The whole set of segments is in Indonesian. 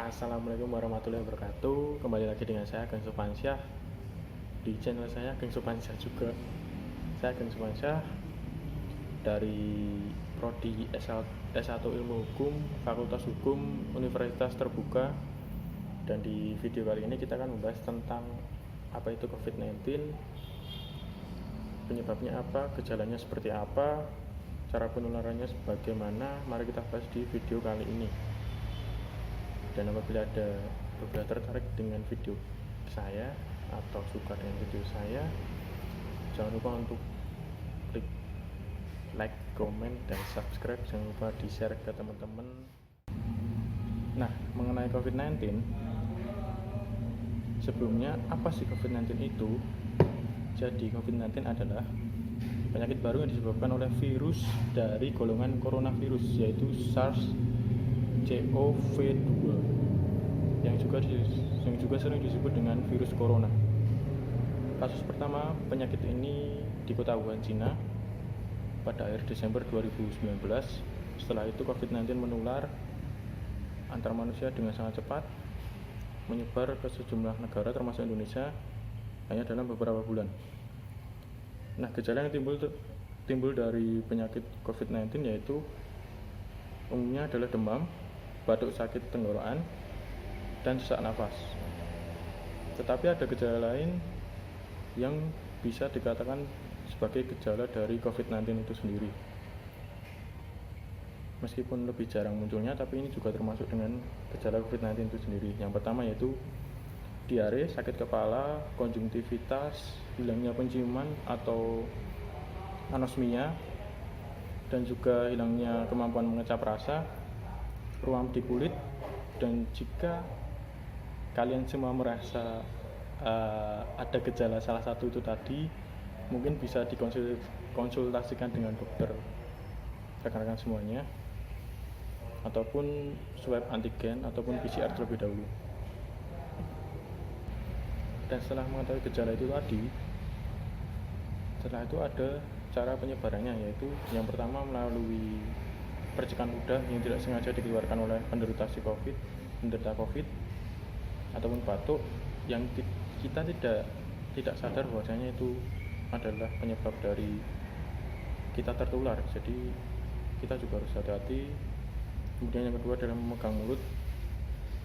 Assalamualaikum warahmatullahi wabarakatuh. Kembali lagi dengan saya Ageng Supansyah di channel saya Ageng Supansyah juga. Saya Ageng Supansyah dari Prodi S1 Ilmu Hukum, Fakultas Hukum, Universitas Terbuka. Dan di video kali ini kita akan membahas tentang apa itu COVID-19, penyebabnya apa, gejalanya seperti apa, cara penularannya sebagaimana. Mari kita bahas di video kali ini. Dan apabila ada tertarik dengan video saya atau suka dengan video saya, jangan lupa untuk klik like, komen, dan subscribe. Jangan lupa di share ke teman-teman. Nah, mengenai COVID-19, sebelumnya apa sih COVID-19 itu? Jadi COVID-19 adalah penyakit baru yang disebabkan oleh virus dari golongan coronavirus, yaitu SARS-CoV-2 yang juga sering disebut dengan virus corona. Kasus pertama penyakit ini di kota Wuhan, Cina pada akhir Desember 2019. Setelah itu COVID-19 menular antar manusia dengan sangat cepat, menyebar ke sejumlah negara termasuk Indonesia hanya dalam beberapa bulan. Nah, gejala yang timbul dari penyakit COVID-19 yaitu umumnya adalah demam, batuk, sakit tenggorokan, dan sesak nafas. Tetapi ada gejala lain yang bisa dikatakan sebagai gejala dari COVID-19 itu sendiri. Meskipun lebih jarang munculnya, tapi ini juga termasuk dengan gejala COVID-19 itu sendiri. Yang pertama yaitu diare, sakit kepala, konjungtivitas, hilangnya penciuman atau anosmia, dan juga hilangnya kemampuan mengecap rasa, ruam di kulit. Dan jika kalian semua merasa ada gejala salah satu itu tadi, mungkin bisa dikonsultasikan dengan dokter rekan-rekan semuanya, ataupun swab antigen ataupun PCR terlebih dahulu. Dan setelah mengetahui gejala itu tadi, setelah itu ada cara penyebarannya, yaitu yang pertama melalui percikan udah yang tidak sengaja dikeluarkan oleh penderita COVID ataupun batuk yang kita tidak sadar bahwasanya itu adalah penyebab dari kita tertular. Jadi kita juga harus hati-hati. Kemudian yang kedua adalah memegang mulut,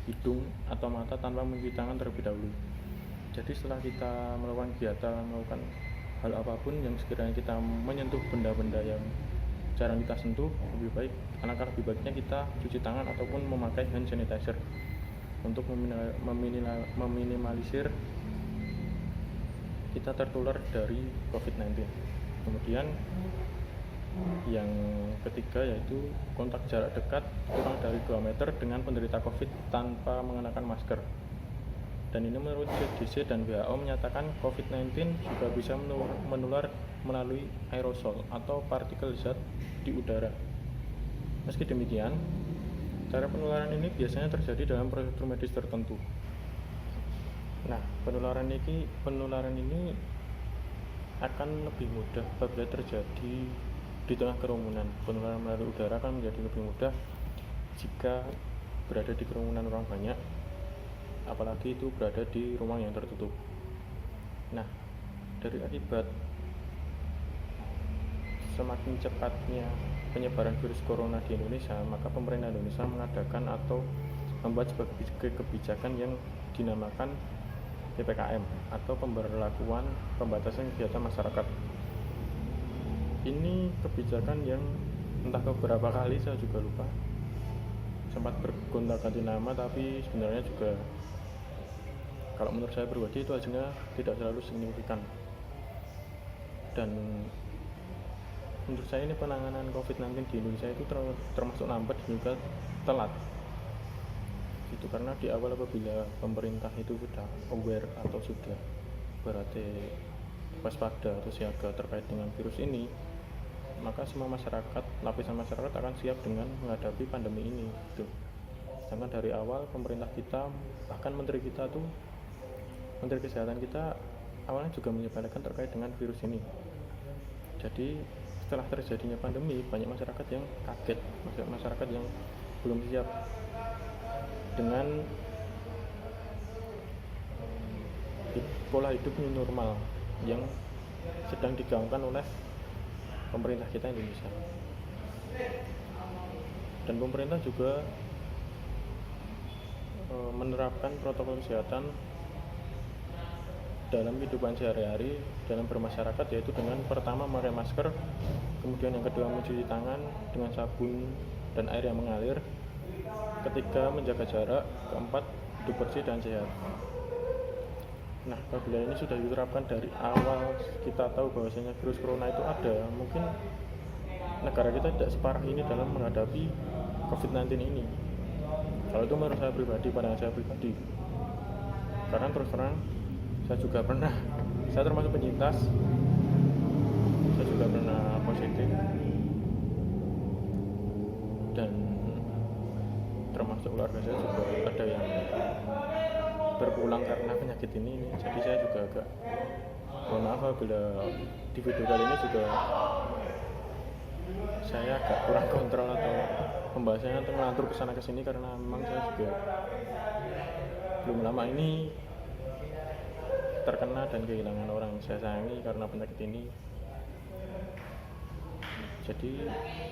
hidung, atau mata tanpa mencuci tangan terlebih dahulu. Jadi setelah kita melakukan kegiatan, melakukan hal apapun yang sekiranya kita menyentuh benda-benda yang jarang kita sentuh, lebih baiknya kita cuci tangan ataupun memakai hand sanitizer untuk meminimalisir kita tertular dari COVID-19. Kemudian yang ketiga yaitu kontak jarak dekat kurang dari 2 meter dengan penderita COVID tanpa mengenakan masker. Dan ini menurut CDC dan WHO menyatakan COVID-19 juga bisa menular melalui aerosol atau partikel zat di udara. Meski demikian, cara penularan ini biasanya terjadi dalam prosedur medis tertentu. Nah, penularan ini akan lebih mudah apabila terjadi di tengah kerumunan. Penularan melalui udara akan menjadi lebih mudah jika berada di kerumunan orang banyak, apalagi itu berada di ruang yang tertutup. Nah, dari akibat semakin cepatnya penyebaran virus corona di Indonesia, maka pemerintah Indonesia mengadakan atau membuat sebuah kebijakan yang dinamakan PPKM atau pemberlakuan pembatasan kegiatan masyarakat. Ini kebijakan yang entah beberapa kali saya juga lupa, sempat bergonta-ganti nama, tapi sebenarnya juga kalau menurut saya pribadi itu hasilnya tidak terlalu signifikan. Dan menurut saya ini penanganan COVID-19 di Indonesia itu termasuk lambat dan juga telat. Itu karena di awal apabila pemerintah itu sudah aware atau sudah berarti waspada atau siaga terkait dengan virus ini, maka semua lapisan masyarakat akan siap dengan menghadapi pandemi ini. Gitu. Sedangkan dari awal pemerintah kita, bahkan Menteri Kesehatan kita awalnya juga menyepelekan terkait dengan virus ini. Jadi setelah terjadinya pandemi, banyak masyarakat yang kaget, masyarakat yang belum siap. dengan pola hidup new normal yang sedang digaungkan oleh pemerintah kita Indonesia. Dan pemerintah juga menerapkan protokol kesehatan dalam kehidupan sehari-hari dalam bermasyarakat, yaitu dengan pertama memakai masker, kemudian yang kedua mencuci tangan dengan sabun dan air yang mengalir, ketiga menjaga jarak, keempat hidup bersih dan sehat. Nah, apabila ini sudah diterapkan dari awal, kita tahu bahwasanya virus corona itu ada, mungkin negara kita tidak separah ini dalam menghadapi COVID-19 ini. Kalau itu menurut saya pribadi, pandangan saya pribadi. Karena terus terang, saya termasuk penyintas, saya juga pernah positif, dan termasuk keluarga saya juga ada yang berpulang karena penyakit ini. Jadi saya juga agak mohon maaf apabila di video kali ini juga saya agak kurang kontrol atau pembahasannya atau melantur kesana kesini, karena memang saya juga belum lama ini terkena dan kehilangan orang yang saya sayangi karena penyakit ini. Jadi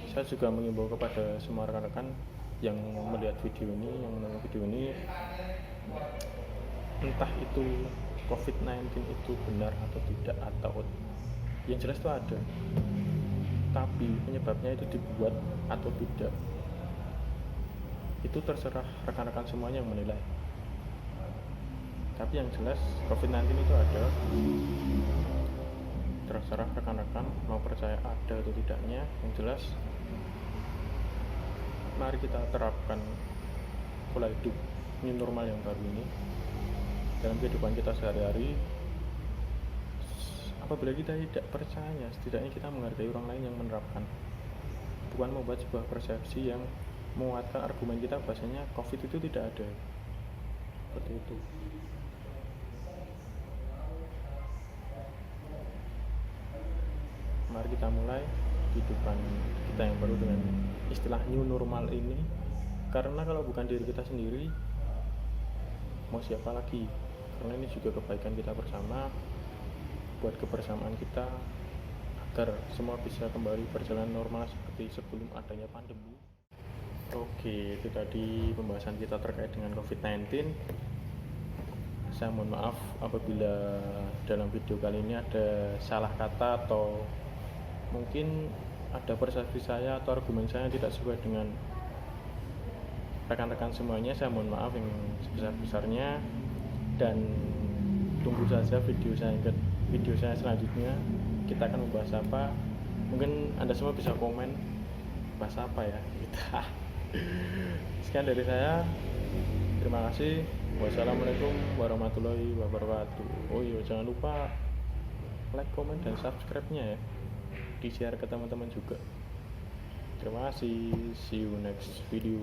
saya juga mengimbau kepada semua rekan-rekan yang melihat video ini, yang menonton video ini, entah itu COVID-19 itu benar atau tidak, atau yang jelas itu ada, tapi penyebabnya itu dibuat atau tidak, itu terserah rekan-rekan semuanya yang menilai. Tapi yang jelas COVID-19 itu ada, terserah rekan-rekan mau percaya ada atau tidaknya. Yang jelas mari kita terapkan pola hidup new normal yang baru ini dalam kehidupan kita sehari-hari. Apabila kita tidak percaya, setidaknya kita menghargai orang lain yang menerapkan, bukan membuat sebuah persepsi yang menguatkan argumen kita bahasanya COVID itu tidak ada. Seperti itu. Mari kita mulai kehidupan kita yang baru dengan istilah new normal ini, karena kalau bukan diri kita sendiri, mau siapa lagi? Karena ini juga kebaikan kita bersama, buat kebersamaan kita, agar semua bisa kembali berjalan normal seperti sebelum adanya pandemi. Oke, itu tadi pembahasan kita terkait dengan COVID-19. Saya mohon maaf apabila dalam video kali ini ada salah kata atau mungkin ada persepsi saya atau argumen saya yang tidak sesuai dengan rekan-rekan semuanya. Saya mohon maaf yang sebesar-besarnya, dan tunggu saja video saya selanjutnya. Kita akan membahas apa, mungkin Anda semua bisa komen bahas apa ya kita. Sekian dari saya, terima kasih. Wassalamualaikum warahmatullahi wabarakatuh. Oh iya, jangan lupa like, komen, dan subscribe-nya ya, di-share ke teman-teman juga. Terima kasih, see you next video.